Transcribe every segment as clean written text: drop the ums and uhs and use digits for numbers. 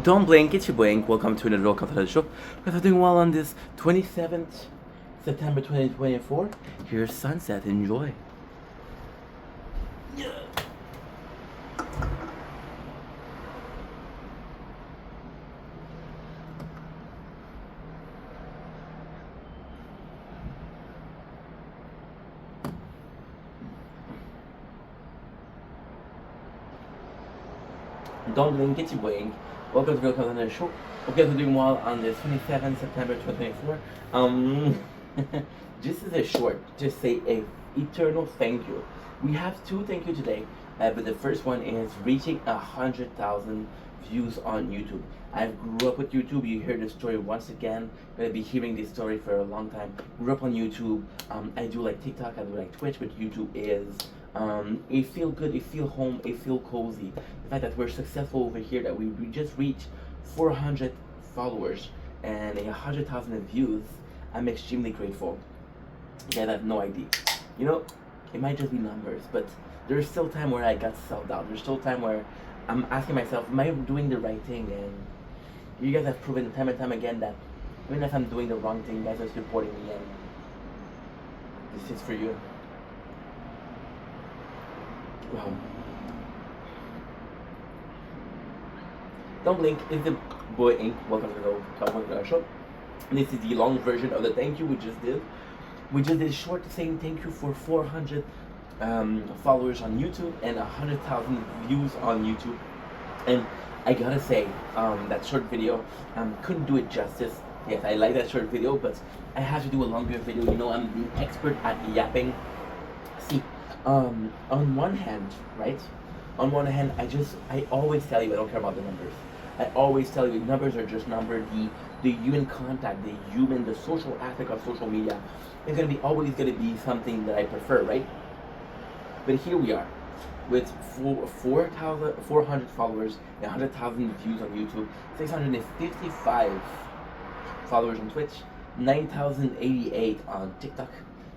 Don't blink, it's your blink. Welcome to another Welcome to the show. We're doing well on this 27th September 2024. Here's sunset. Enjoy. Yeah. Don't blink, it's your blink. Welcome to Welcome to the show. Hope you guys are doing well on this 27th September 2024. This is a short, just say a eternal thank you. We have two thank you today, but the first one is reaching 100,000 views on YouTube. I grew up with YouTube. You hear this story once again. Gonna be hearing this story for a long time. Grew up on YouTube. I do like TikTok, I do like Twitch, but YouTube is it feel good, it feel home, it feel cozy. The fact that we're successful over here, that we just reached 400 followers and 100,000 views, I'm extremely grateful. You guys have no idea. You know, it might just be numbers, but there's still time where I got self-doubt. There's still time where I'm asking myself, am I doing the right thing? And you guys have proven time and time again that even if I'm doing the wrong thing, you guys are supporting me, and this is for you. Wow. Don't blink, it's the boy Ink. Welcome to the show. This is the long version of the thank you we just did. We just did short saying thank you for 400 followers on YouTube and 100,000 views on YouTube. And I gotta say, that short video couldn't do it justice. Yes, I like that short video, but I have to do a longer video. You know, I'm the expert at yapping. See, on one hand, right? On one hand, I always tell you I don't care about the numbers. I always tell you numbers are just numbers. The human contact, the social aspect of social media is always gonna be something that I prefer, right? But here we are, with 400 followers, 100,000 views on YouTube, 655 followers on Twitch, 9,088 on TikTok,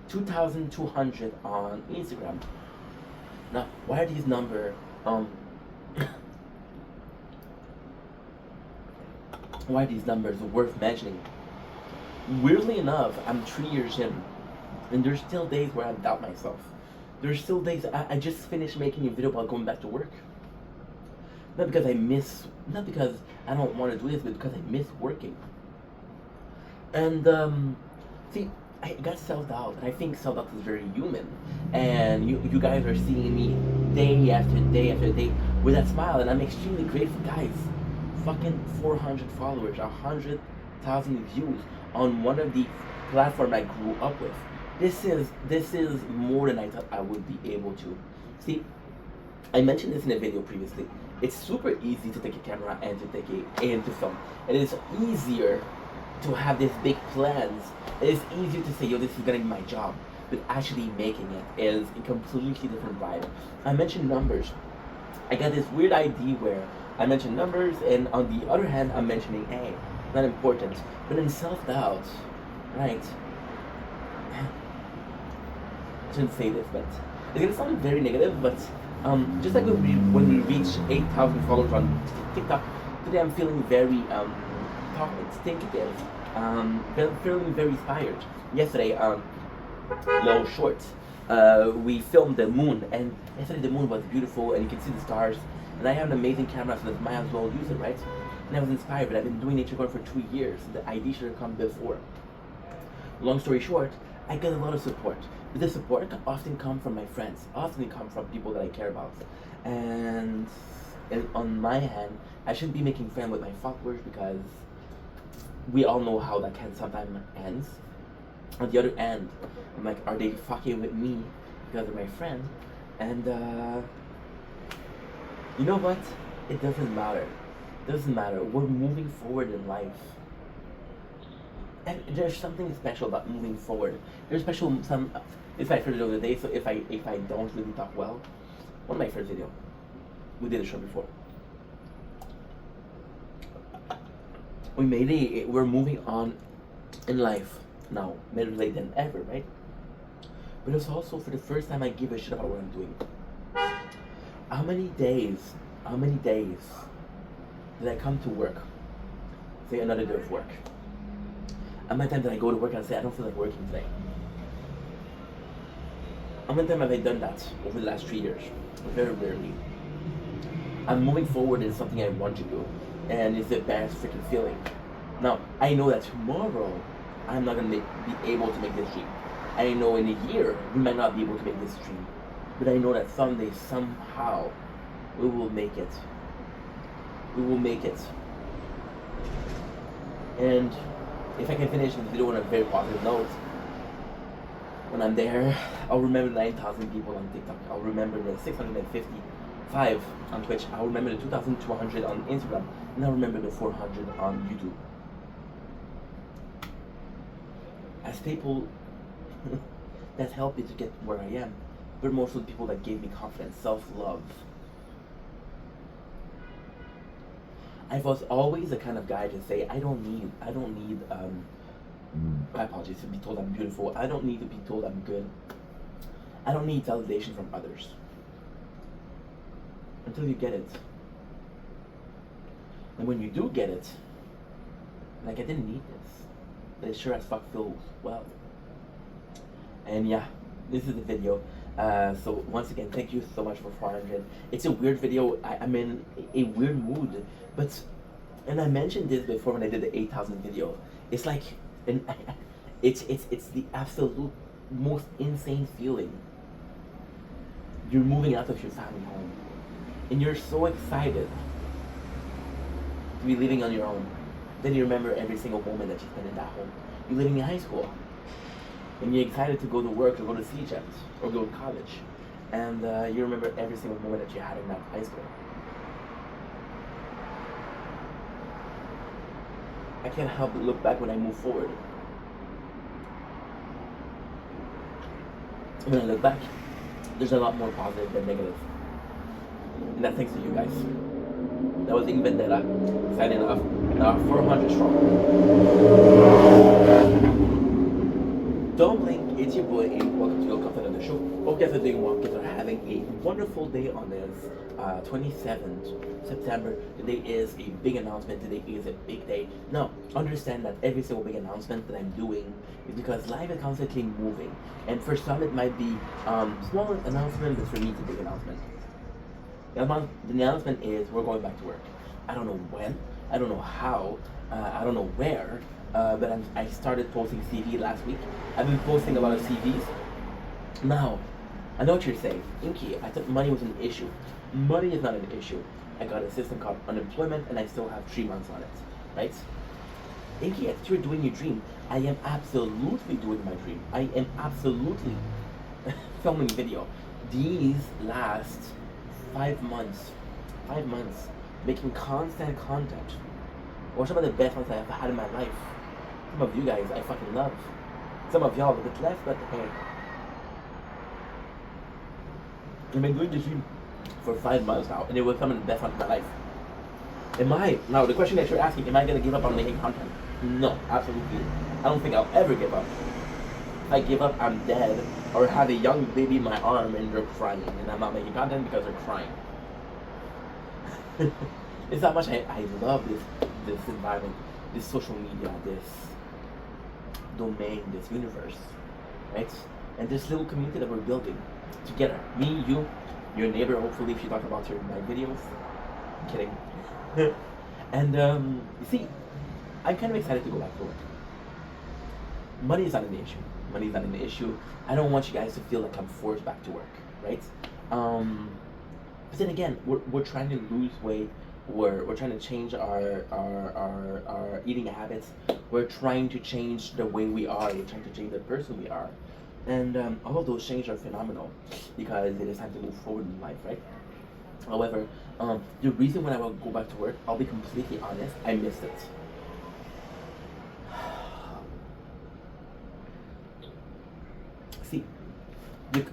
2,200 on Instagram. Now, why are these numbers worth mentioning? Weirdly enough, I'm 3 years in, and there's still days where I doubt myself. There's still days I just finished making a video about going back to work. Not because I don't want to do this, but because I miss working. And see, I got self-doubt, and I think self-doubt is very human. And you guys are seeing me day after day after day with that smile, and I'm extremely grateful, guys. Fucking 400 followers, 100,000 views on one of the platforms I grew up with. This is more than I thought I would be able to. See, I mentioned this in a video previously. It's super easy to take a camera and to film. It is easier to have these big plans. It is easier to say, yo, this is gonna be my job. But actually making it is a completely different vibe. I mentioned numbers. I got this weird idea where I mention numbers, and on the other hand, I'm mentioning, hey, not important. But in self-doubt, right? I shouldn't say this, but it's gonna sound very negative, but just like when we reach 8,000 followers on TikTok, today I'm feeling very thinkative, feeling very inspired. Yesterday, little shorts, we filmed the moon, and yesterday the moon was beautiful, and you can see the stars, and I have an amazing camera, so I might as well use it, right? And I was inspired, but I've been doing nature garden for 2 years. The idea should have come before. Long story short, I get a lot of support. But the support often comes from my friends, often comes from people that I care about. And on my hand, I shouldn't be making friends with my followers, because we all know how that can sometimes end. On the other end, I'm like, are they fucking with me because they're my friend? And you know what? It doesn't matter. It doesn't matter. We're moving forward in life. And there's something special about moving forward. There's special It's my first video of the day, so if I don't really talk well, one of my first video. We did a show before. We made it. We're moving on in life now, better late than ever, right? But it's also for the first time I give a shit about what I'm doing. How many days that I come to work, say another day of work. How many times that I go to work and I say I don't feel like working today? How many times have I done that over the last 3 years? Very rarely. I'm moving forward in something I want to do, and it's the best freaking feeling. Now, I know that tomorrow I'm not gonna be able to make this dream. I know in a year we might not be able to make this dream, but I know that someday, somehow, we will make it. We will make it. And if I can finish this video on a very positive note, when I'm there, I'll remember 9,000 people on TikTok. I'll remember the 655 on Twitch. I'll remember the 2,200 on Instagram. And I'll remember the 400 on YouTube. As people that helped me to get where I am, but mostly the people that gave me confidence, self-love. I was always the kind of guy to say, I don't need my apologies, to be told I'm beautiful. I don't need to be told I'm good. I don't need validation from others. Until you get it. And when you do get it, like, I didn't need this, but it sure as fuck feels well. And yeah, this is the video. So once again, thank you so much for 400. It's a weird video. I'm in a weird mood, but, and I mentioned this before when I did the 8,000 video. It's like, it's the absolute most insane feeling. You're moving out of your family home, and you're so excited to be living on your own. Then you remember every single moment that you spent in that home. You're living in high school, and you're excited to go to work or go to CEGEP or go to college, and you remember every single moment that you had in that high school. I can't help but look back when I move forward. When I look back, there's a lot more positive than negative. And that's thanks to you guys. That was Ink Vendetta, signing off. Now 400 strong. Don't blink, it's your boy Ink. Welcome to Go Comfort on the show. Hope you guys are doing well. Kids are having a wonderful day on this 27th September. Today is a big announcement. Today is a big day. Now, understand that every single big announcement that I'm doing is because life is constantly moving. And for some it might be small announcement, but for me it's a big announcement. The announcement is we're going back to work. I don't know when, I don't know how, I don't know where, but I started posting CV last week. I've been posting a lot of CVs. Now, I know what you're saying. Inky, I thought money was an issue. Money is not an issue. I got a system called unemployment and I still have 3 months on it, right? Inky, I thought you were doing your dream. I am absolutely doing my dream. I am absolutely filming video. These last 5 months, making constant content, or some of the best ones I've had in my life. Some of you guys I fucking love. Some of y'all a bit less, but hey. I've been doing this dream for 5 months now, and it will come in the best one of my life. Now the question that you're asking, am I gonna give up on making content? No, absolutely. I don't think I'll ever give up. If I give up, I'm dead, or have a young baby in my arm and they're crying, and I'm not making content because they're crying. It's how much I love this environment, this social media, this domain, this universe, right? And this little community that we're building together. Me, you, your neighbor, hopefully, if you talk about my videos. I'm kidding. And you see, I'm kind of excited to go back to work. Money is not an issue. Money is not an issue. I don't want you guys to feel like I'm forced back to work, right? But then again, we're trying to lose weight. We're trying to change our eating habits. We're trying to change the way we are. We're trying to change the person we are. And all of those changes are phenomenal because it is time to move forward in life, right? However, the reason when I will go back to work, I'll be completely honest, I missed it. See, the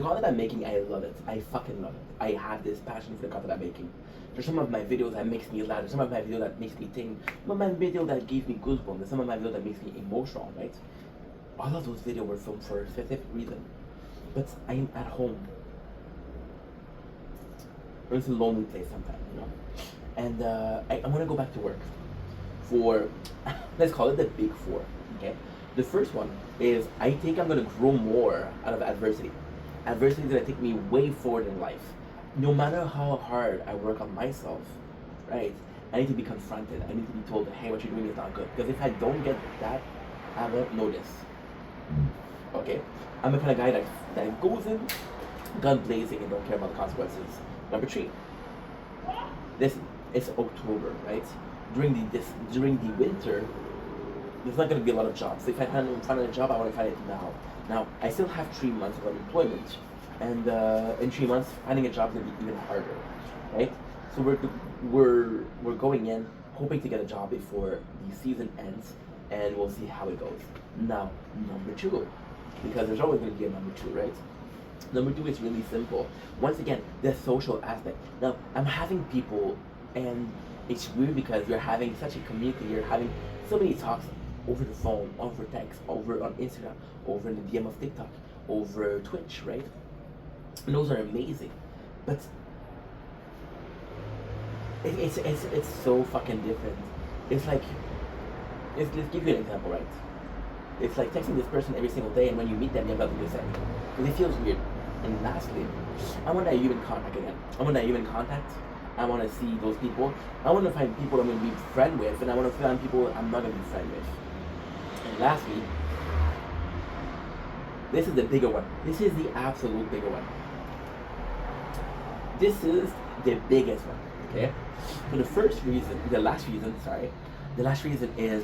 content I'm making, I love it. I fucking love it. I have this passion for the content I'm making. There's some of my videos that makes me laugh. There's some of my videos that makes me think. Some of my videos that gives me goosebumps. There's some of my videos that makes me emotional, right? All of those videos were filmed for a specific reason. But I am at home. It's a lonely place sometimes, you know? and I want to go back to work for, let's call it the big four. Okay, the first one is I think I'm gonna grow more out of adversity. Adversity is gonna take me way forward in life. No matter how hard I work on myself, right? I need to be confronted. I need to be told, hey, what you're doing is not good. Because if I don't get that, I won't notice. Okay, I'm the kind of guy that goes in gun blazing and don't care about the consequences. Number three, this it's October, right? During the winter, there's not going to be a lot of jobs. If I find a job, I want to find it now. Now I still have 3 months of unemployment, and in 3 months finding a job is going to be even harder, right? So we're going in hoping to get a job before the season ends, and we'll see how it goes. Now number two, because there's always going to be a number two, right? Number two is really simple. Once again, the social aspect. Now, I'm having people, and it's weird because you're having such a community, you're having so many talks over the phone, over text, over on Instagram, over in the DM of TikTok, over Twitch, right? And those are amazing. But it's so fucking different. It's like, let's give you an example, right? It's like texting this person every single day, and when you meet them, you have nothing to say. Because it feels weird. And lastly, I want that human contact again. I want that human contact. I want to see those people. I want to find people I'm going to be friend with, and I want to find people I'm not going to be friend with. And lastly, this is the bigger one. This is the absolute bigger one. This is the biggest one, okay? So the last reason is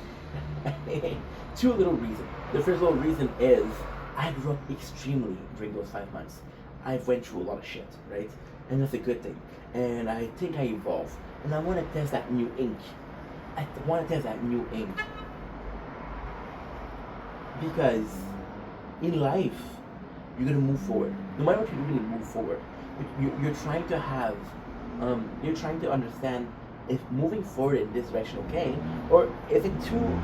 two little reasons. The first little reason is I grew up extremely during those 5 months. I've went through a lot of shit, right? And that's a good thing. And I think I evolved. And I want to test that new ink. Because in life, you're going to move forward. No matter what you do, you're going to move forward. You're trying to have, you're trying to understand if moving forward in this direction okay, or is it too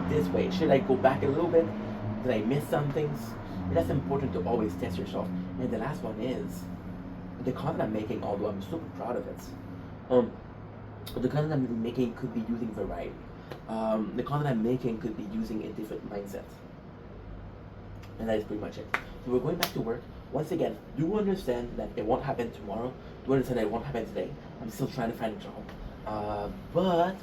this way? Should I go back a little bit? Did I miss some things? And that's important to always test yourself. And the last one is the content I'm making, although I'm super proud of it. The content I'm making could be using variety. The content I'm making could be using a different mindset. And that is pretty much it. So we're going back to work. Once again, do understand that it won't happen tomorrow. Do understand that it won't happen today. I'm still trying to find a job. But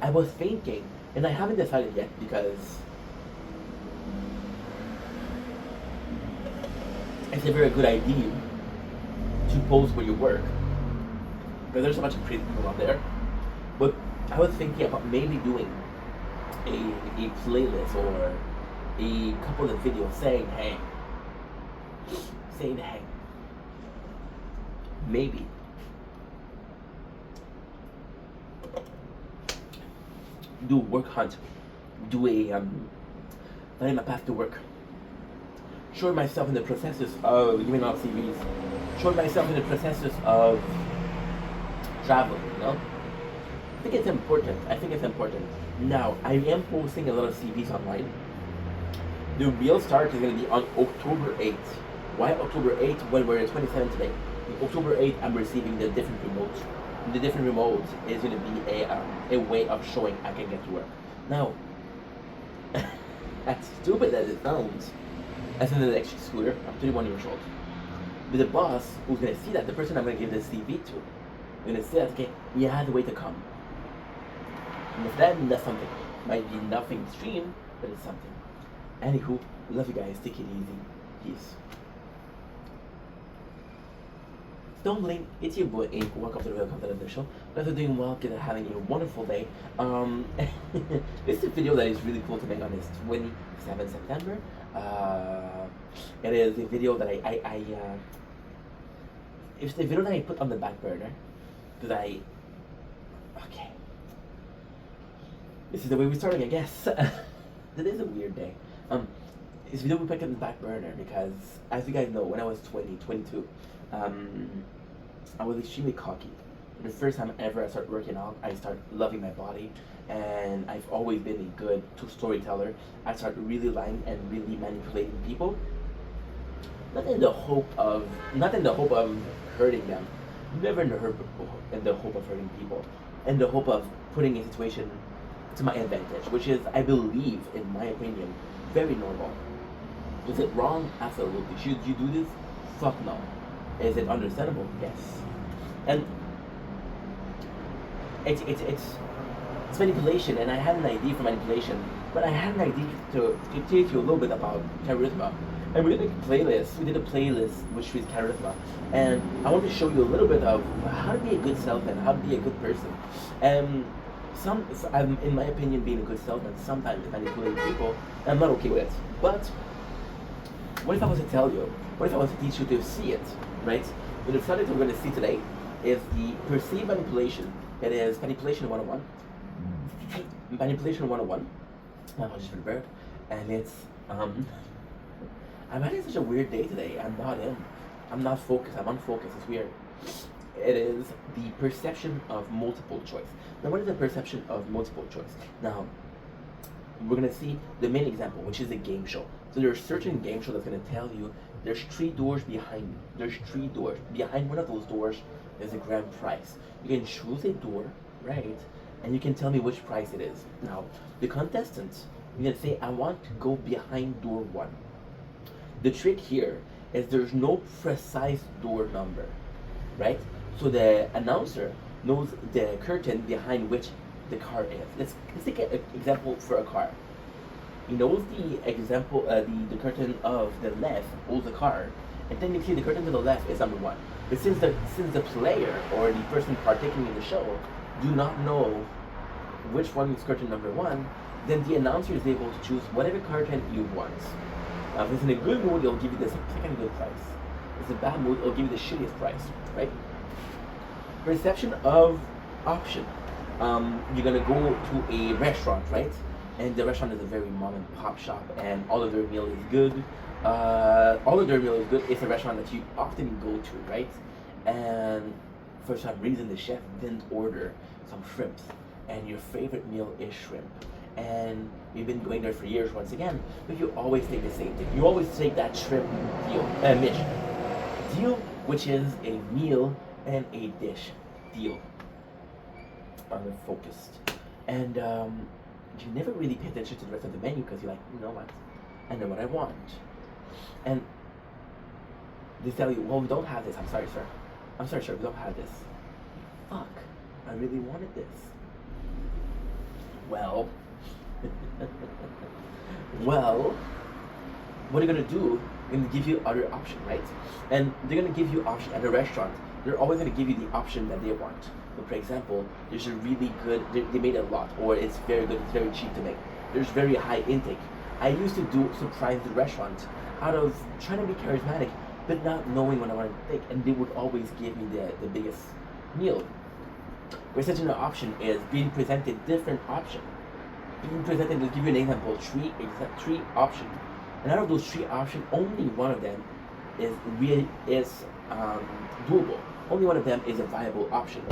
I was thinking, and I haven't decided yet because it's a very good idea to post where you work, because there's a bunch of crazy people out there. But I was thinking about maybe doing a playlist or a couple of videos saying hey, maybe do work hunt, do a find my path to work. Show myself in the processes of giving out CVs. Show myself in the processes of traveling, you know? I think it's important. Now, I am posting a lot of CVs online. The real start is going to be on October 8th. Why October 8th when we're at 27 today? On October 8th, I'm receiving the different remotes. The different remote is going to be a way of showing I can get to work. Now, as stupid as it sounds, as an electric scooter, I'm 31 years old. But the boss who's going to see that, the person I'm going to give this CV to, I'm going to say that, okay, he has a way to come. And if that's something. Might be nothing extreme, but it's something. Anywho, love you guys, take it easy. Peace. Don't blink, it's your boy Ink. Welcome to the Welcome to the Show. Glad you're doing well, glad you're having a wonderful day. This is a video that is really cool to make on this 27th September. It is a video that it's the video that I put on the back burner. Okay. This is the way we're starting, I guess. That is a weird day. It's a video we put on the back burner because, as you guys know, when I was 22, I was extremely cocky. For the first time ever I started working out, I started loving my body, and I've always been a good storyteller. I started really lying and really manipulating people, not in the hope of hurting them, never in the hope of hurting people, in the hope of putting a situation to my advantage, which is, I believe, in my opinion, very normal. Is it wrong? Absolutely. Should you do this? Fuck no. Is it understandable? Yes. And it's manipulation, and I had an idea for manipulation, but I had an idea to teach you a little bit about charisma. And we did a playlist. We did a playlist which was charisma, and I want to show you a little bit of how to be a good salesman, how to be a good person. And in my opinion, being a good salesman sometimes manipulating people. I'm not okay with it. But what if I was to tell you? What if I was to teach you to see it, right? The subject we're going to see today is the perceived manipulation. It is manipulation 101. Manipulation 101. I just prepared, and it's I'm having such a weird day today. I'm not focused. I'm unfocused. It's weird. It is the perception of multiple choice. Now, what is the perception of multiple choice? Now, we're gonna see the main example, which is a game show. So there's a certain game show that's gonna tell you there's 3 doors behind you. There's 3 doors. Behind one of those doors is a grand prize. You can choose a door, right? And you can tell me which prize it is. Now, the contestants, you're gonna say, I want to go behind door 1. The trick here is there's no precise door number, right? So the announcer knows the curtain behind which the car is. Let's take an example for a car. He knows the example, the curtain of the left holds the car, and then you see the curtain to the left is number 1. But since the player or the person partaking in the show do not know which one is curtain number 1, then the announcer is able to choose whatever curtain you want. If it's in a good mood, it'll give you the second good price. If it's in a bad mood, it'll give you the shittiest price, right? Perception of option. You're gonna go to a restaurant, right? And the restaurant is a very mom and pop shop, and all of their meal is good. It's a restaurant that you often go to, right? And for some reason, the chef didn't order some shrimps, and your favorite meal is shrimp. And you've been going there for years once again, but you always take the same thing. You always take that shrimp deal, which is a meal and a dish deal. Focused. And you never really pay attention to the rest of the menu because you're like, you know what? I know what I want. And they tell you, well, we don't have this. I'm sorry, sir. I'm sorry, sir, we don't have this. Fuck. I really wanted this. Well, what are you gonna do? They're gonna give you other option, right? And they're gonna give you option at a restaurant. They're always gonna give you the option that they want. So for example, there's a really good, they made a lot, or it's very good, it's very cheap to make. There's very high intake. I used to do surprise the restaurant out of trying to be charismatic, but not knowing what I wanted to take, and they would always give me the biggest meal. Where such an option is being presented different options. Being presented, to give you an example, three options. And out of those 3 options, only one of them is doable. Only one of them is a viable option.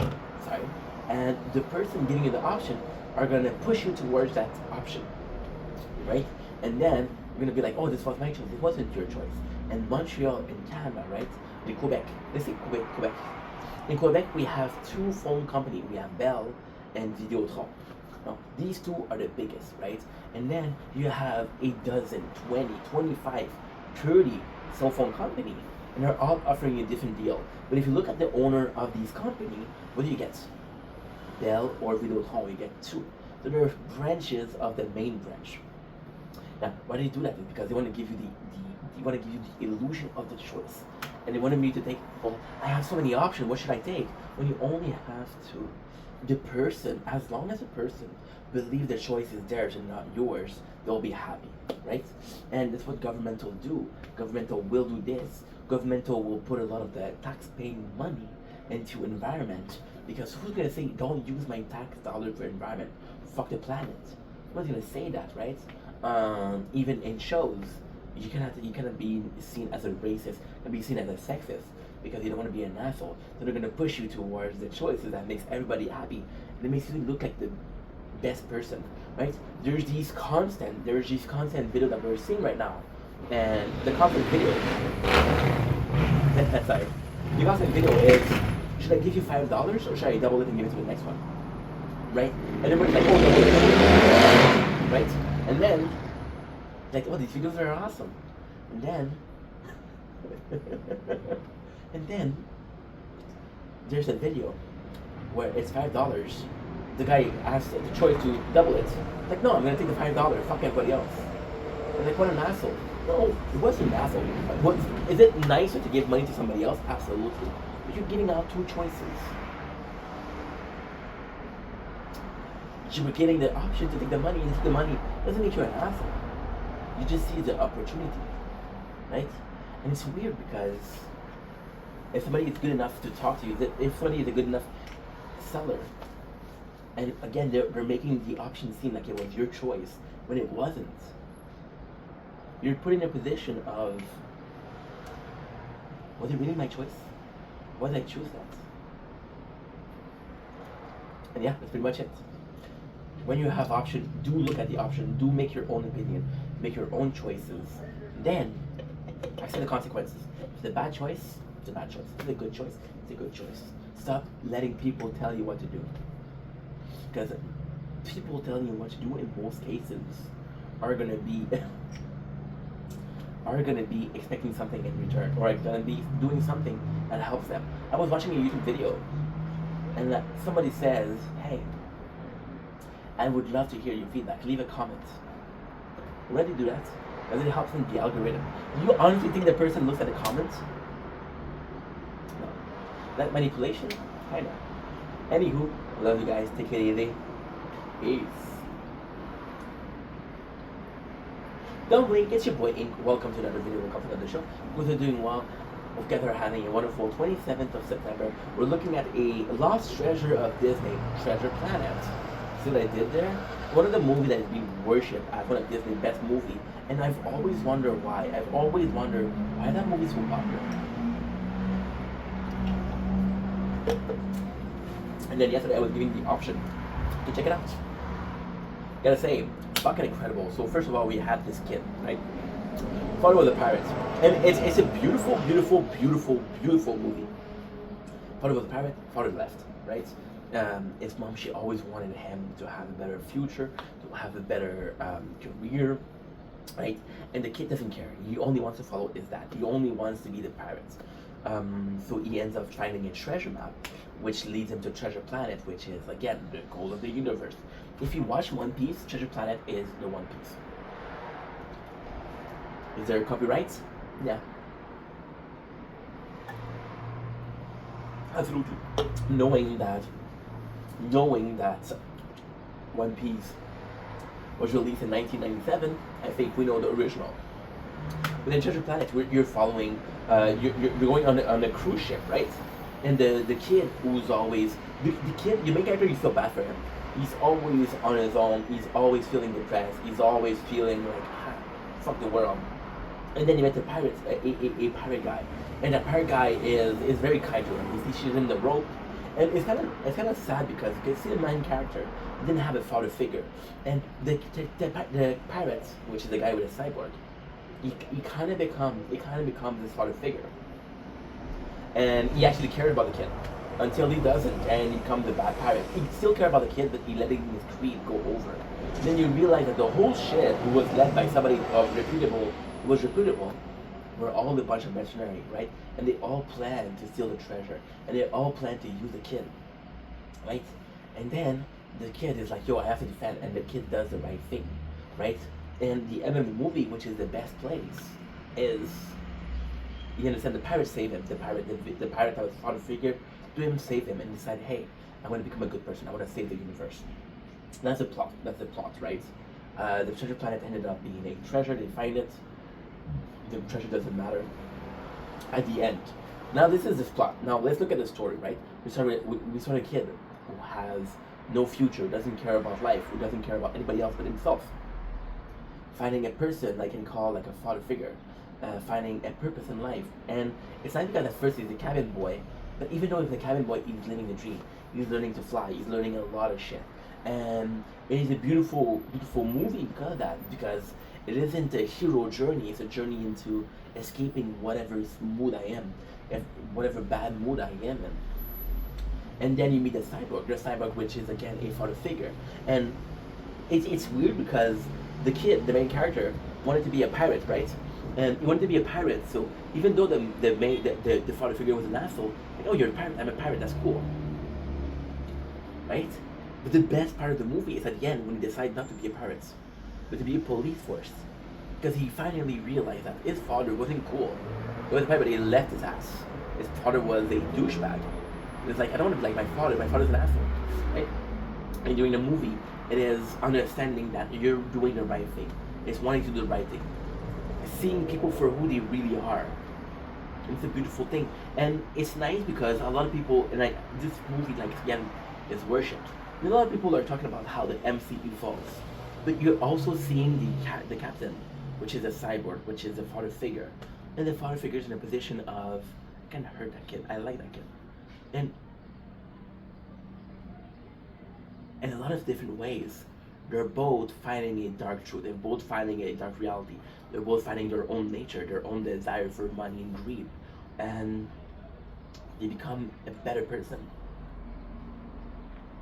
Sorry. And the person giving you the option are gonna push you towards that option, right? And then you're gonna be like, oh, this was my choice. It wasn't your choice. And Montreal and Canada, right? In Quebec. Let's say Quebec. In Quebec, we have 2 phone companies. We have Bell and Videotron. Now, these 2 are the biggest, right? And then you have a dozen, 20, 25, 30 cell phone companies, and they're all offering you a different deal. But if you look at the owner of these companies, what do you get? Bell or Videotron, you get 2. So there are branches of the main branch. Now, why do they do that? It's because they want to give you the illusion of the choice. And they wanted me to take, well, I have so many options, what should I take? When you only have 2. The person, as long as a person believes the choice is theirs and not yours, they'll be happy, right? And that's what governmental do. Governmental will do this. Governmental will put a lot of the tax-paying money into environment, because who's gonna say don't use my tax dollar for environment? Fuck the planet. No one's gonna say that, right? Even in shows, you cannot be seen as a racist and be seen as a sexist, because you don't want to be an asshole. So they're gonna push you towards the choices that makes everybody happy, and it makes you look like the best person, right? There's these constant video that we're seeing right now, and the constant video. Sorry, the constant video is should I give you $5 or should I double it and give it to the next one? Right? And everybody's like, oh, double it. Right? And then, like, oh, these videos are awesome. And then, and then, there's a video where it's $5. The guy asks the choice to double it. Like, no, I'm gonna take the $5. Fuck everybody else. I'm like, what an asshole. No, it wasn't an asshole. Is it nicer to give money to somebody else? Absolutely. But you're giving out two choices. You were getting the option to take the money and take the money. Doesn't make you an asshole. You just see the opportunity, right? And it's weird because if somebody is good enough to talk to you, if somebody is a good enough seller, and again, they're making the option seem like it was your choice when it wasn't. You're put in a position of, was it really my choice? Why did I choose that? And yeah, that's pretty much it. When you have option, do look at the option, do make your own opinion, make your own choices. Then, accept the consequences. If it's a bad choice, it's a bad choice. If it's a good choice, it's a good choice. Stop letting people tell you what to do. Because people telling you what to do in most cases are gonna be expecting something in return, or are gonna be doing something that helps them. I was watching a YouTube video, and somebody says, "Hey, I would love to hear your feedback. Leave a comment." Why do you do that? Because it helps in the algorithm. Do you honestly think the person looks at the comments? No. That manipulation? I know. Anywho, love you guys. Take it easy. Peace. Don't blink, it's your boy Ink. Welcome to another video, welcome to another show. Hope you're doing well. Hope you guys are having a wonderful 27th of September. We're looking at a lost treasure of Disney, Treasure Planet. See what I did there? One of the movies that is being worshipped as one of Disney's best movies. And I've always wondered why. I've always wondered why that movie is so popular. And then yesterday I was giving the option to check it out. Gotta say, fucking incredible. So first of all, we had this kid, right? Father of the Pirates. And it's a beautiful, beautiful, beautiful, beautiful movie. Father was a pirate, father left, right? His mom, she always wanted him to have a better future, to have a better career, right? And the kid doesn't care. He only wants to follow his dad. He only wants to be the pirates. So he ends up finding a treasure map, which leads him to Treasure Planet, which is, again, the goal of the universe. If you watch One Piece, Treasure Planet is the One Piece. Is there copyright? Yeah. Absolutely. Knowing that One Piece was released in 1997, I think we know the original. But in Treasure Planet, you're following, you're going on a cruise ship, right? And the kid who's always, the kid, your main character, you feel bad for him. He's always on his own, he's always feeling depressed, he's always feeling like, fuck the world. And then you met the pirates, a pirate guy. And that pirate guy is very kind to him. He teaches him the rope. And it's kind of sad because you can see the main character didn't have a father figure. And the pirates, which is the guy with a cyborg, he kind of becomes his father figure. And he actually cared about the kid until he doesn't, and he becomes a bad pirate. He still cared about the kid, but he letting his greed go over. And then you realize that the whole ship, who was led by somebody reputable, were all a bunch of mercenaries, right? And they all planned to steal the treasure, and they all planned to use the kid, right? And then the kid is like, yo, I have to defend, and the kid does the right thing, right? And the end of the movie, which is the best place, is, you understand, the pirate saved him. The pirate that was father figure, to him save him and decide, hey, I want to become a good person. I want to save the universe. That's the plot. That's the plot, right? The Treasure Planet ended up being a treasure. They find it. The treasure doesn't matter at the end. Now this is this plot. Now let's look at the story, right? We saw a kid who has no future, doesn't care about life, who doesn't care about anybody else but himself. Finding a person that can call like a father figure, finding a purpose in life. And it's not because at first he's a cabin boy, but even though he's a cabin boy, he's living the dream. He's learning to fly. He's learning a lot of shit. And it is a beautiful, beautiful movie because of that. Because it isn't a hero journey. It's a journey into escaping whatever mood I am, whatever bad mood I am in. And then you meet the cyborg, which is again a father figure. And it's weird because the kid, the main character, wanted to be a pirate, right? And he wanted to be a pirate, so even though the father figure was an asshole, like, oh, you're a pirate, I'm a pirate, that's cool, right? But the best part of the movie is at the end when he decides not to be a pirate, but to be a police force, because he finally realized that his father wasn't cool. He was a pirate, but he left his ass. His father was a douchebag. It's like, I don't want to be like my father. My father's an asshole, right? And during the movie, it is understanding that you're doing the right thing. It's wanting to do the right thing. Seeing people for who they really are. It's a beautiful thing. And it's nice because a lot of people, and like this movie, like again, is worshipped. And a lot of people are talking about how the MCU falls. But you're also seeing the captain, which is a cyborg, which is a father figure. And the father figure is in a position of, I can hurt that kid. I like that kid. And in a lot of different ways, they're both finding a dark truth. They're both finding a dark reality. They're both finding their own nature, their own desire for money and greed. And they become a better person.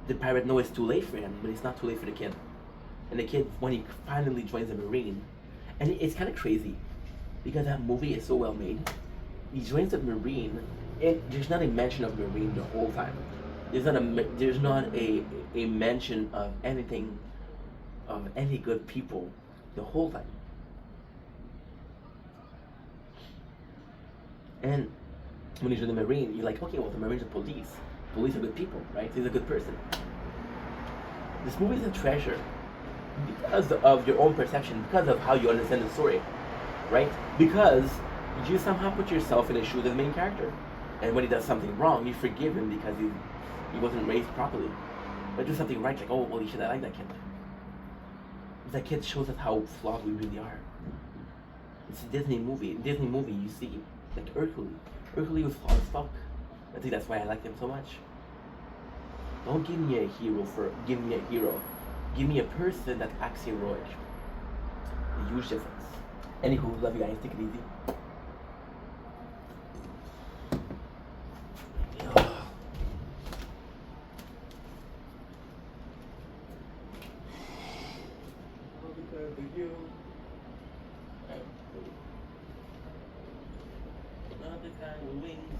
The pirate knows it's too late for him, but it's not too late for the kid. And the kid, when he finally joins the Marine, and it's kind of crazy, because that movie is so well made. He joins the Marine, and there's not a mention of Marine the whole time. There's not a mention of anything, of any good people the whole time. And when he's in the Marine, you're like, okay, well, the Marines are police. Police are good people, right? He's a good person. This movie is a treasure because of your own perception, because of how you understand the story, right? Because you somehow put yourself in the shoes of the main character. And when he does something wrong, you forgive him because he wasn't raised properly. But do something right, like, oh, holy shit, I like that kid. That kid shows us how flawed we really are. It's a Disney movie. In Disney movie, you see, like Hercules. Hercules was flawed as fuck. I think that's why I like him so much. Don't give me a hero give me a hero. Give me a person that acts heroic. A huge difference. Anywho, love you guys. Take it easy. Another kind of wings.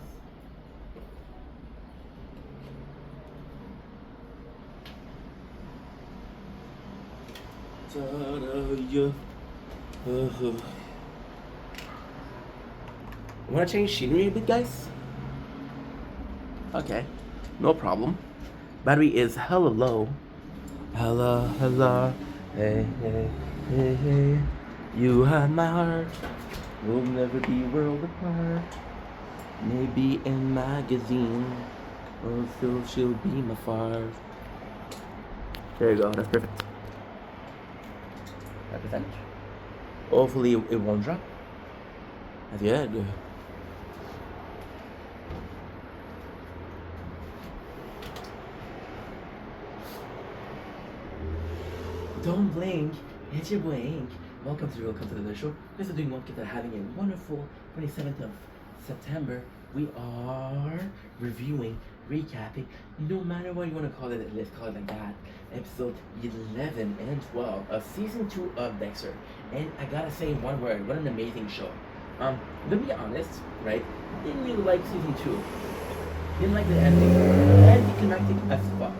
Wanna change scenery a bit, guys? Okay, no problem. Battery is hella low. Hella. Hey, hey, hey, hey. You had my heart. We'll never be world apart. Maybe in magazine. Or still she'll be my fart. There you go, that's perfect. That percentage. Hopefully it won't drop. That's good. Don't blink, it's your blink. Welcome to the show. Guys are doing well, kids are having a wonderful 27th of September. We are reviewing, recapping, no matter what you want to call it, let's call it like that. Episode 11 and 12 of season 2 of Dexter. And I gotta say one word, what an amazing show. To be honest, right? Didn't really like season 2. Didn't like the ending. Anticlimactic as fuck.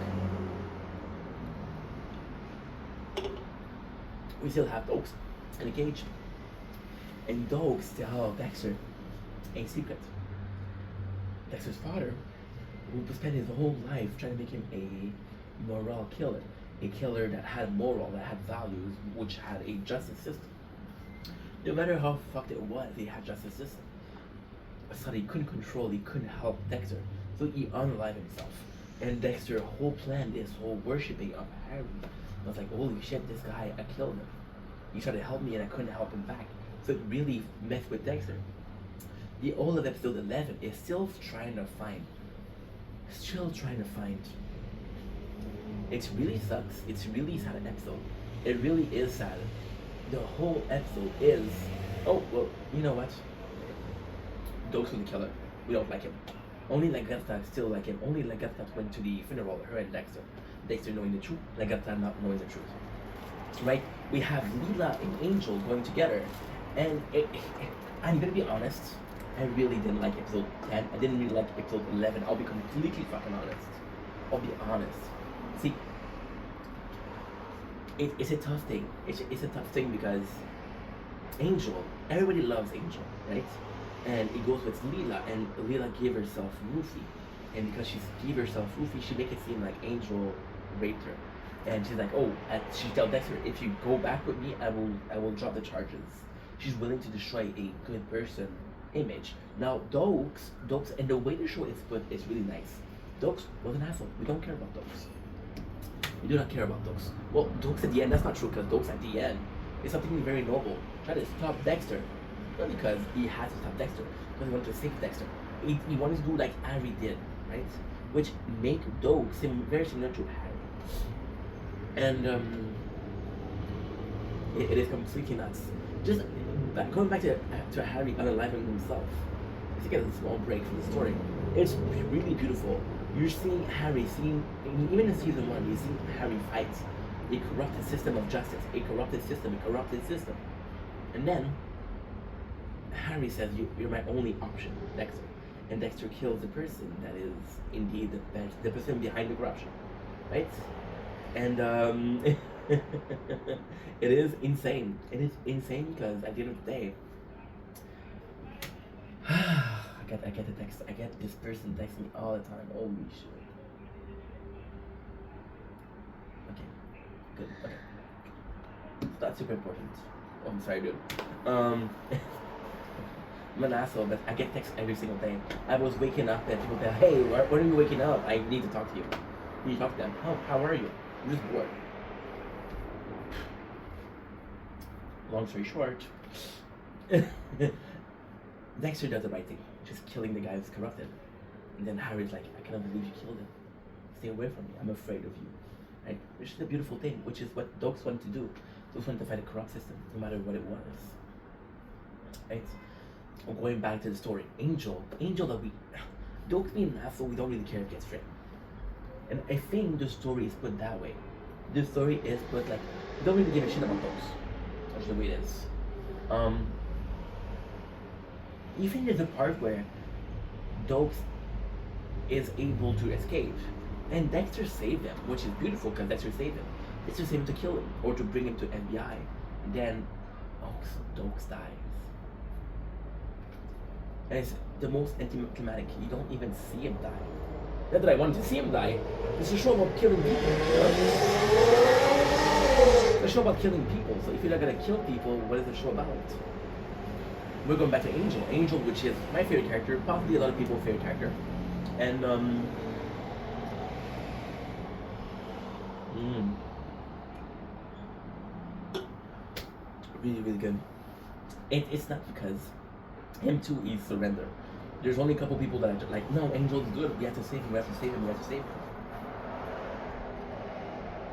We still have Dokes in a cage. And Dokes tell Dexter a secret. Dexter's father would spend his whole life trying to make him a moral killer. A killer that had moral, that had values, which had a justice system. No matter how fucked it was, he had justice system. So he couldn't control, he couldn't help Dexter. So he unalived himself. And Dexter's whole plan, this whole worshipping of Harry, I was like, holy shit, this guy, I killed him. He tried to help me and I couldn't help him back. So it really messed with Dexter. The whole of episode 11 is still trying to find. It really sucks. It's really sad episode. It really is sad. The whole episode is, oh, well, you know what? Dokes was the killer. We don't like him. Only Lagertha still like him. Only Lagertha went to the funeral, her and Dexter. Dexter knowing the truth, Lagertha not knowing the truth. Right? We have Leela and Angel going together. And I'm gonna be honest, I really didn't like episode 10. I didn't really like episode 11. I'll be completely fucking honest. I'll be honest. See, it's a tough thing. It's a tough thing because Angel, everybody loves Angel, right? And it goes with Leela, and Leela gave herself Rufy. And because she gave herself Rufy, she make it seem like Angel raped her. And she's like, oh, she tells Dexter, if you go back with me, I will drop the charges. She's willing to destroy a good person image. Now, Dokes, and the way the show is put is really nice. Dokes was an asshole. We don't care about Dokes. We do not care about Dokes. Well, Dokes at the end, that's not true, because Dokes at the end is something very noble. Try to stop Dexter. Not because he has to stop Dexter, because he wanted to save Dexter. He wanted to do like Harry did, right? Which make Dokes very similar to Harry. And it is completely nuts. Just going back to Harry unaliving himself. To get a small break from the story, it's really beautiful. You're seeing Harry, even in season 1, you see Harry fight a corrupted system of justice, a corrupted system, and then Harry says, "You're my only option, Dexter," and Dexter kills the person that is indeed the person behind the corruption, right? And it is insane. It is insane because at the end of the day, I get the text. I get this person texting me all the time. Holy shit. Okay, good. Okay, so that's super important. Oh, I'm sorry, dude. I'm an asshole, but I get texts every single day. I was waking up and people say, "Hey, when are you waking up? I need to talk to you." You talk to them. How are you? I'm just bored. Long story short, Dexter does the right thing, just killing the guy who's corrupted. And then Harry's like, I cannot believe you killed him. Stay away from me. I'm afraid of you. Right? Which is a beautiful thing, which is what Dokes wanted to do. Dokes wanted to fight a corrupt system, no matter what it was. Right? Going back to the story, Angel that Dokes being an asshole, we don't really care if he gets framed. And I think the story is put that way. The story is put like, we don't really give a shit about Dokes. That's the way it is. Even there's a part where Dokes is able to escape, and Dexter saved him, which is beautiful because Dexter saved him. Dexter saved him to kill him or to bring him to FBI. And then Dokes dies. And it's the most anticlimactic. You don't even see him die. Not that I wanted to see him die. It's a show about killing people. It's a show about killing people. So if you're not gonna kill people, what is the show about? We're going back to Angel, which is my favorite character, probably a lot of people's favorite character, and really, really good. It's not because him too is surrender. There's only a couple people that are like, no, Angel's good. We have to save him. We have to save him. We have to save him.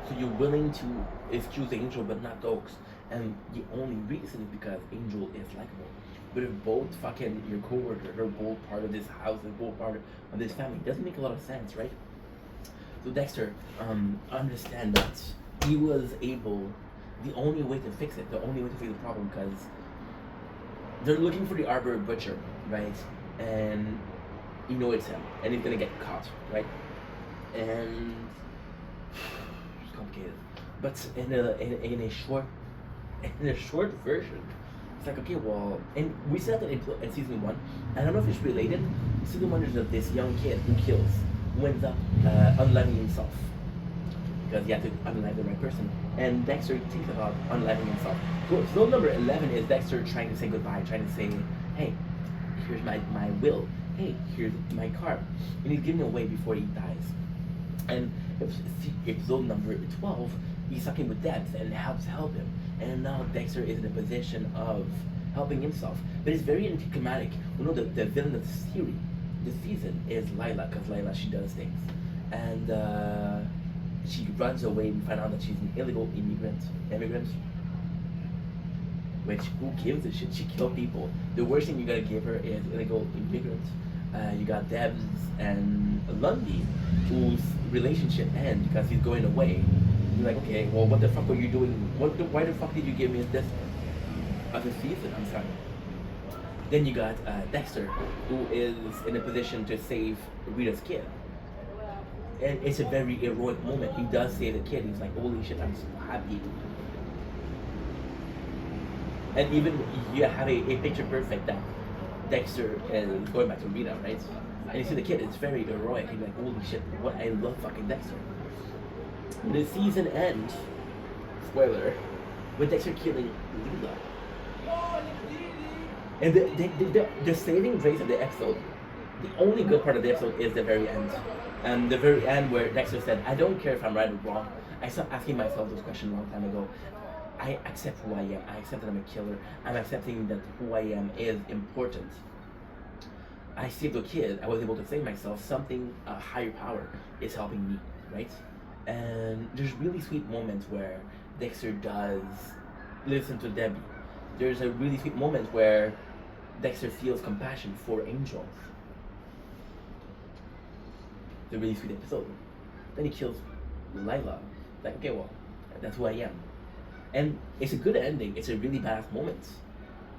So you're willing to excuse Angel, but not Dokes. And the only reason is because Angel is likable. But if both fucking your coworker, they're both part of this house, they're both part of this family, it doesn't make a lot of sense, right? So Dexter, understand that he was able, the only way to fix it, the only way to fix the problem, because they're looking for the Arbor Butcher, right? And you know it's him, and he's gonna get caught, right? And it's complicated. But in a short version, it's like, okay, well, and we said that in season 1. I don't know if it's related. Season 1 is of this young kid who ends up unliving himself because he had to unlive the right person. And Dexter thinks about unliving himself. So number 11 is Dexter trying to say goodbye, trying to say, hey, here's my will. Hey, here's my car. And he's giving it away before he dies. And episode number 12, he's talking with Debs and help him. And now Dexter is in a position of helping himself. But it's very anticlimactic. We know the villain of the season is Lila, because Lila, she does things. And she runs away and find out that she's an illegal immigrant. Which, who gives a shit? She killed people. The worst thing you gotta give her is illegal immigrant. You got Debs and Lundy, whose relationship ends because he's going away. You're like, okay, well, what the fuck were you doing? Why the fuck did you give me this other season? I'm sorry. Then you got Dexter, who is in a position to save Rita's kid. And it's a very heroic moment. He does save the kid. He's like, holy shit, I'm so happy. And even you have a picture perfect that Dexter is going back to Rita, right? And you see the kid, it's very heroic. You're like, holy shit, what, I love fucking Dexter. The season ends, spoiler, with Dexter killing Leela. And the saving grace of the episode, the only good part of the episode is the very end. And the very end where Dexter said, I don't care if I'm right or wrong. I stopped asking myself this question a long time ago. I accept who I am. I accept that I'm a killer. I'm accepting that who I am is important. I saved a kid. I was able to save myself. Something, a higher power, is helping me, right? And there's really sweet moments where Dexter does listen to Debbie. There's a really sweet moment where Dexter feels compassion for Angel. It's a really sweet episode. Then he kills Lila. Like, okay, well, that's who I am. And it's a good ending. It's a really badass moment.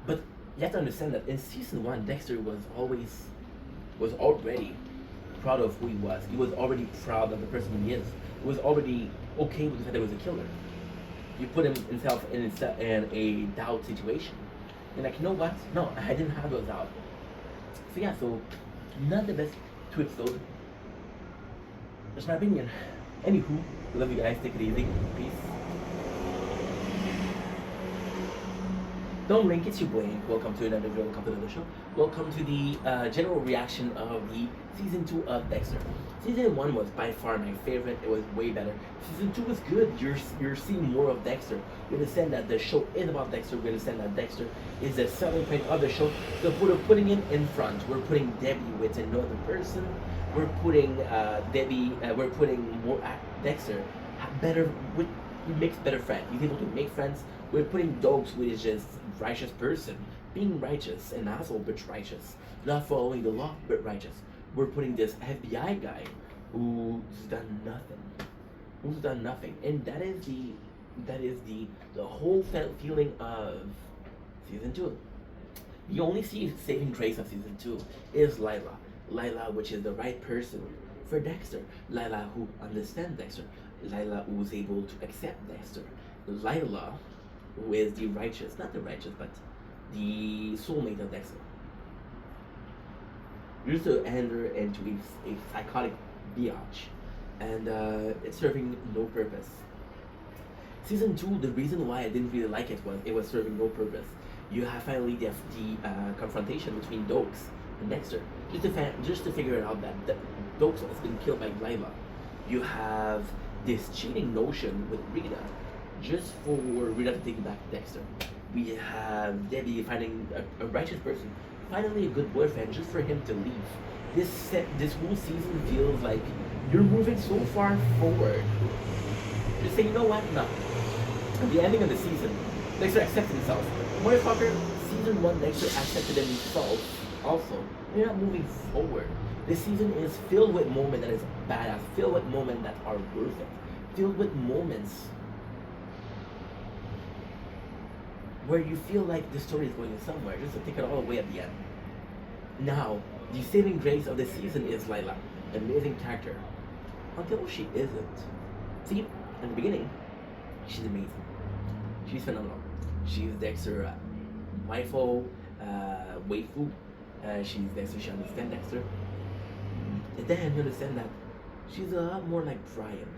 But you have to understand that in season 1, Dexter was already proud of who he was. He was already proud of the person he is. He was already okay with the fact that he was a killer. You put himself in a doubt situation. You're like, you know what? No, I didn't have those doubts. So yeah, so not the best 2 episodes. That's my opinion. Anywho, love you guys. Take it easy. Peace. Don't ring, it's your boy. Welcome to another video, welcome to another show. Welcome to the general reaction of the season 2 of Dexter. Season 1 was by far my favorite. It was way better. Season 2 was good. You're seeing more of Dexter. We understand that the show is about Dexter. We understand that Dexter is the selling point of the show. So we're putting it in front. We're putting Debbie with another person. We're putting we're putting more Dexter better with. He makes better friends. He's able to make friends. We're putting Dogs, which is just righteous person, being righteous, an asshole but righteous, not following the law but righteous. We're putting this FBI guy who's done nothing, and that is the whole feeling of season 2. The only saving grace of season 2 is Lila, which is the right person for Dexter. Lila who understands Dexter. Lila who is able to accept Dexter. Lila who is the righteous, not the righteous, but the soulmate of Dexter. Used to enter into a psychotic biatch, and it's serving no purpose. Season 2, the reason why I didn't really like it was it was serving no purpose. You have finally the confrontation between Dokes and Dexter, just to figure it out that Dokes has been killed by Lila. You have this cheating notion with Rita, just for Rita to take back Dexter. We have Debbie finding a righteous person, finally a good boyfriend, just for him to leave. This whole season feels like you're moving so far forward. Just say, you know what? No. At the ending of the season, Dexter accepts himself. Motherfucker, season 1, Dexter accepted himself also. You're not moving forward. This season is filled with moments that is badass, filled with moments that are worth it, filled with moments where you feel like the story is going somewhere, just to take it all away at the end. Now, the saving grace of the season is Lila, an amazing character, until she isn't. See, in the beginning, she's amazing. She's phenomenal. She's Dexter, waifu. She's Dexter, she understands Dexter. And then you understand that she's a lot more like Brian,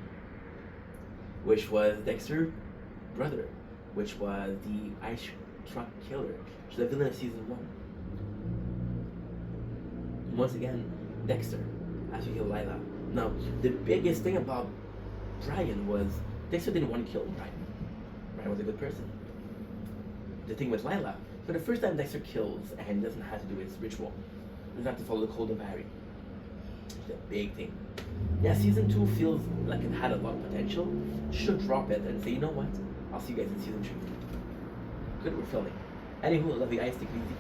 which was Dexter's brother, which was the ice truck killer. She's the villain of season 1. Once again, Dexter has to kill Lila. Now, the biggest thing about Brian was Dexter didn't want to kill Brian. Brian was a good person. The thing with Lila, for the first time Dexter kills and doesn't have to do his ritual. He doesn't have to follow the code of Harry. It's a big thing. Yeah, season 2 feels like it had a lot of potential. Should drop it and say, you know what? I'll see you guys in season 3. Good, we're filming. Anywho, love you guys. Take it easy.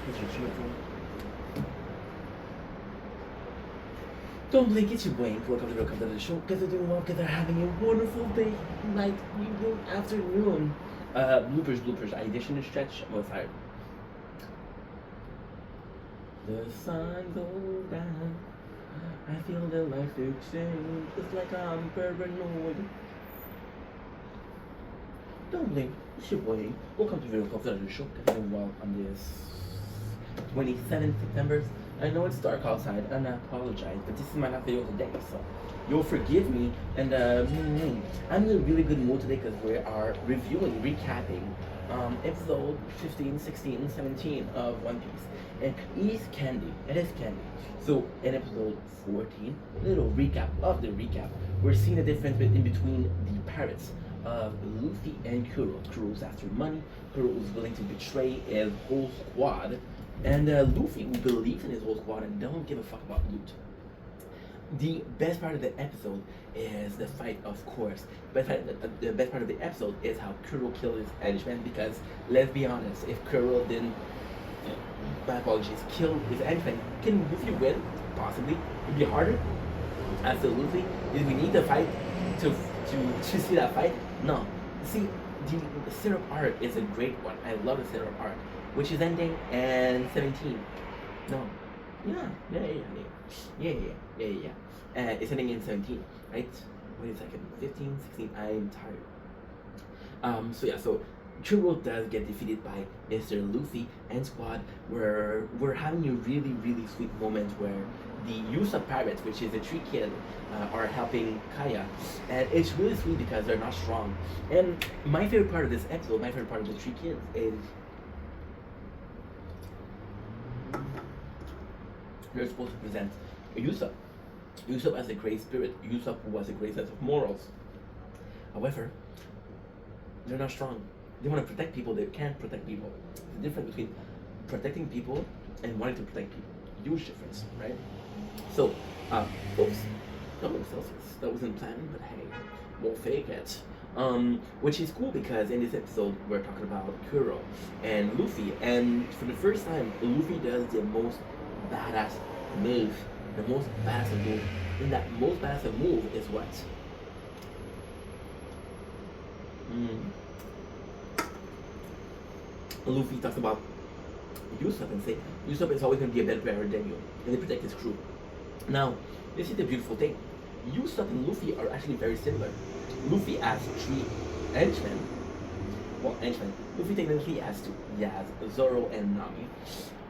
Put your shoes on. Don't blink, it's your brain. Welcome to the show. Because they're doing well, because they're having a wonderful day, night, evening, afternoon. Bloopers. I addition to stretch. I'm tired. The sun goes down. I feel the life exchange. It's like I'm paranoid. Don't blink, it's your boy. Welcome to Video Club the show. Doing well on this 27th September. I know it's dark outside, and I apologize, but this is my last video of the day, so you'll forgive me. And I'm in a really good mood today because we are recapping episode 15, 16, 17 of One Piece. And it is candy. So in episode 14, a little recap of the recap. We're seeing the difference in between the pirates of Luffy and Kuro. Kuro's after money. Kuro was willing to betray his whole squad. And Luffy, who believes in his whole squad and don't give a fuck about loot. The best part of the episode is the fight, of course. The best part of the episode is how Kuro killed his henchman, because, let's be honest, if Kuro didn't, my apologies, kill his henchman, can Luffy win? Possibly. It'd be harder. Absolutely. Did we need the fight to see that fight? No. See, the syrup arc is a great one. I love the syrup arc, which is ending in 17. No. Yeah. It's ending in 17, right? Wait a second. 15, 16. I'm tired. So Kuro does get defeated by Mr. Luffy and squad. We're having a really, really sweet moment where the Usopp pirates, which is the three kids, are helping Kaya, and it's really sweet because they're not strong. And my favorite part of this episode, my favorite part of the three kids is they're supposed to present Usopp. Usopp has a great spirit. Usopp who has a great sense of morals. However, they're not strong. They want to protect people. They can't protect people. The difference between protecting people and wanting to protect people. Huge difference, right? So, oops. Oh, Celsius. That wasn't planned, but hey, we'll fake it. Which is cool because in this episode we're talking about Kuro and Luffy, and for the first time, Luffy does the most badass move. The most badass move. And that most badass move is what? Luffy talks about Usopp and say Usopp is always going to be a better player than you, and they protect his crew. Now, this is the beautiful thing. Usopp and Luffy are actually very similar. Luffy has three henchmen. Well, henchmen. Luffy technically has two. He has Zoro and Nami.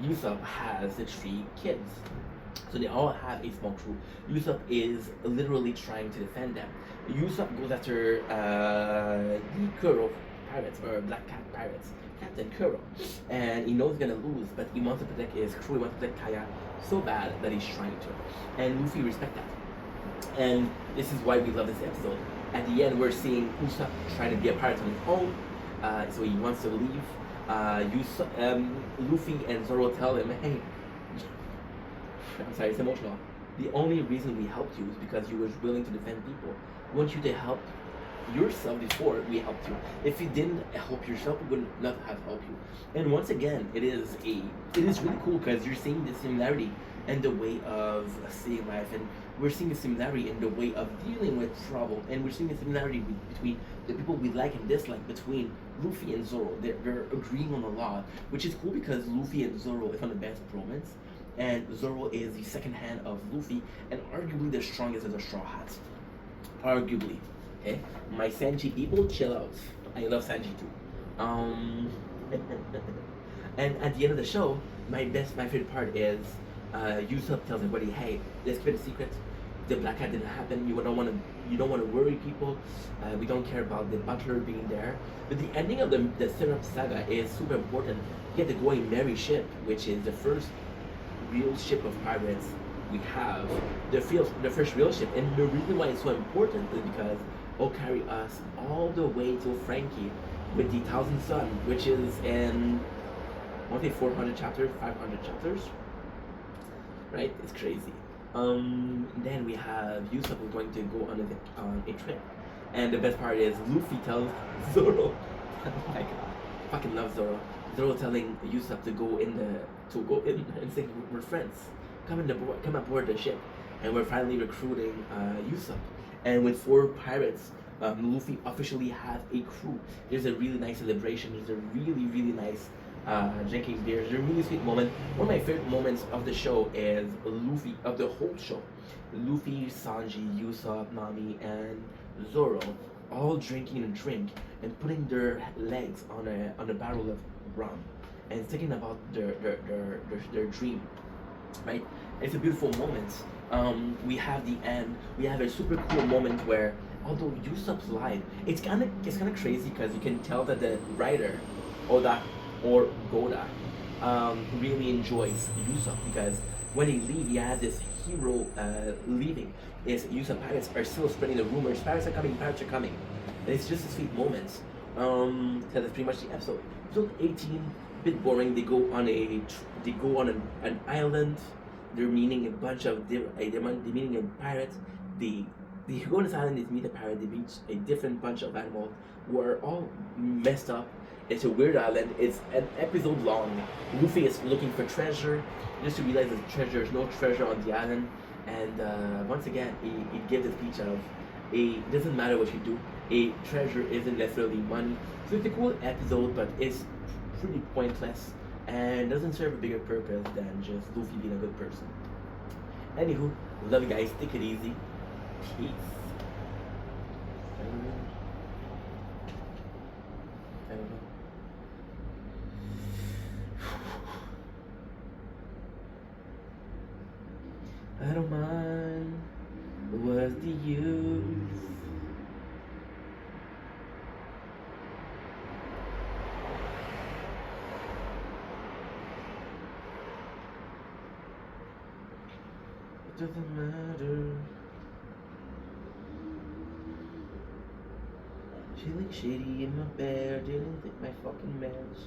Usopp has the three kids. So they all have a small crew. Usopp is literally trying to defend them. Usopp goes after the Kuro pirates, or Black Cat pirates, Captain Kuro. And he knows he's gonna lose, but he wants to protect his crew, he wants to protect Kaya so bad that he's trying to. And Luffy respects that. And this is why we love this episode. At the end, we're seeing Usopp trying to be a pirate on his own. So he wants to leave. Luffy and Zoro tell him, hey, I'm sorry, it's emotional. The only reason we helped you is because you were willing to defend people. We want you to help yourself before we helped you. If you didn't help yourself, we would not have helped you. And once again, it is really cool because you're seeing the similarity in the way of seeing life, and we're seeing the similarity in the way of dealing with trouble, and we're seeing the similarity between the people we like and dislike between Luffy and Zoro. They're agreeing on a lot, which is cool because Luffy and Zoro is one of the best romance. And Zoro is the second hand of Luffy, and arguably the strongest of the Straw Hats. Arguably. Okay? My Sanji people, chill out. I love Sanji too. And at the end of the show, my favorite part is Usopp tells everybody, hey, let's keep it a secret. The Black Cat didn't happen. You don't want to worry people. We don't care about the butler being there. But the ending of the Syrup Saga is super important. You get the Going Merry ship, which is the first real ship of pirates we have, the first real ship. And the reason why it's so important is because it'll carry us all the way to Frankie with the Thousand Sun, which is in, I want to say 400 chapters, 500 chapters, right? It's crazy. Then we have Usopp who's going to go on a trip, and the best part is Luffy tells Zoro, oh my god, I fucking love Zoro. Zoro telling Usopp to go in and saying we're friends. Come aboard the ship, and we're finally recruiting Usopp. And with four pirates, Luffy officially has a crew. There's a really nice celebration. There's a really nice drinking beers. There's a really sweet moment. One of my favorite moments of the show is Luffy of the whole show. Luffy, Sanji, Usopp, Nami, and Zoro all drinking a drink and putting their legs on a barrel of rum and thinking about their dream, right? It's a beautiful moment. We have the end. We have a super cool moment where, although Usopp's lied, it's kind of crazy because you can tell that the writer, Oda or Goda, really enjoys Usopp because when he leaves, he has this hero leaving. Is Usopp pirates are still spreading the rumors. Pirates are coming. Pirates are coming. And it's just a sweet moment. That's pretty much the episode. Episode 18, bit boring. They go on an island. They're meeting a bunch of they're meeting a pirate. They go on this island. They meet a pirate. They meet a different bunch of animals who are all messed up. It's a weird island. It's an episode long. Luffy is looking for treasure. Just to realize that there's no treasure on the island. And once again, he gives a speech of it doesn't matter what you do. A treasure isn't necessarily money. So it's a cool episode, but it's pretty pointless and doesn't serve a bigger purpose than just Luffy being a good person. Anywho, love you guys. Take it easy. Peace. I don't know. I don't mind. What's the use? It doesn't matter. Feeling shady in my bed, didn't take my fucking meds.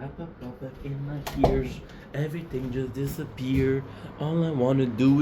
I pop up in my ears, everything just disappeared. All I wanna do is